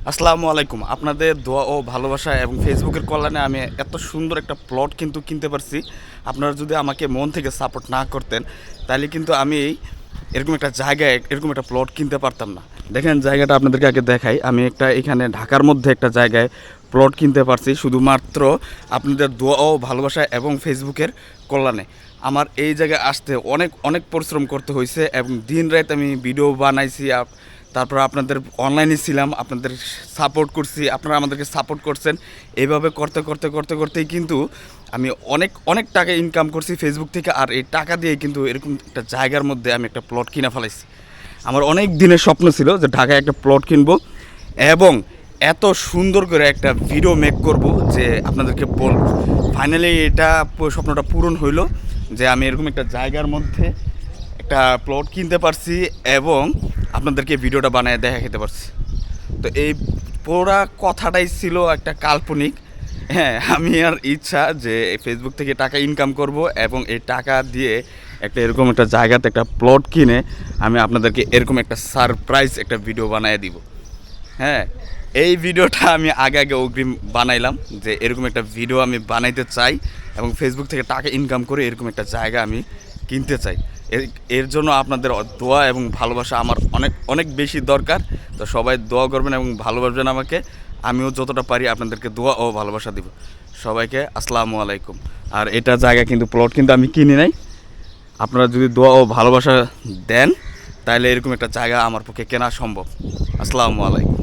আসসালামু আলাইকুম। আপনাদের দোয়া ও ভালোবাসা এবং ফেসবুকের কল্যাণে আমি এত সুন্দর একটা প্লট কিন্তু কিনতে পারছি। আপনারা যদি আমাকে মন থেকে সাপোর্ট না করতেন তাহলে কিন্তু আমি এরকম একটা জায়গায় এরকম একটা প্লট কিনতে পারতাম না। দেখেন জায়গাটা আপনাদেরকে আগে দেখাই। আমি একটা এখানে ঢাকার মধ্যে একটা জায়গায় প্লট কিনতে পারছি শুধুমাত্র আপনাদের দোয়া ও ভালোবাসা এবং ফেসবুকের কল্যাণে। আমার এই জায়গায় আসতে অনেক অনেক পরিশ্রম করতে হয়েছে এবং দিন রাত আমি ভিডিও বানাইছি। তারপর আপনাদের অনলাইনে ছিলাম, আপনাদের সাপোর্ট করছি, আপনারা আমাদেরকে সাপোর্ট করছেন। এইভাবে করতে করতে করতে করতেই কিন্তু আমি অনেক অনেক টাকা ইনকাম করছি ফেসবুক থেকে। আর এই টাকা দিয়ে কিন্তু এরকম একটা জায়গার মধ্যে আমি একটা প্লট কিনে ফেলাইছি। আমার অনেক দিনের স্বপ্ন ছিল যে ঢাকায় একটা প্লট কিনবো এবং এত সুন্দর করে একটা ভিডিও মেক করব যে আপনাদেরকে বলব। ফাইনালি এটা স্বপ্নটা পূরণ হইলো যে আমি এরকম একটা জায়গার মধ্যে একটা প্লট কিনতে পারছি এবং আপনাদেরকে ভিডিওটা বানিয়ে দেখা খেতে পারছি। তো এই পুরা কথাটাই ছিল একটা কাল্পনিক। হ্যাঁ, আমি আর ইচ্ছা যে ফেসবুক থেকে টাকা ইনকাম করব এবং এই টাকা দিয়ে একটা এরকম একটা জায়গাতে একটা প্লট কিনে আমি আপনাদেরকে এরকম একটা সারপ্রাইজ একটা ভিডিও বানিয়ে দিব। হ্যাঁ, এই ভিডিওটা আমি আগে আগে অগ্রিম বানাইলাম যে এরকম একটা ভিডিও আমি বানাইতে চাই এবং ফেসবুক থেকে টাকা ইনকাম করে এরকম একটা জায়গা আমি কিনতে চাই। এর এর জন্য আপনাদের দোয়া এবং ভালোবাসা আমার অনেক অনেক বেশি দরকার। তো সবাই দোয়া করবেন এবং ভালোবাসবেন আমাকে। আমিও যতটা পারি আপনাদেরকে দোয়া ও ভালোবাসা দিব। সবাইকে আসসালামু আলাইকুম। আর এটা জায়গা কিন্তু প্লট কিন্তু আমি কিনি নাই। আপনারা যদি দোয়া ও ভালোবাসা দেন তাহলে এরকম একটা জায়গা আমার পক্ষে কেনা সম্ভব। আসসালামু আলাইকুম।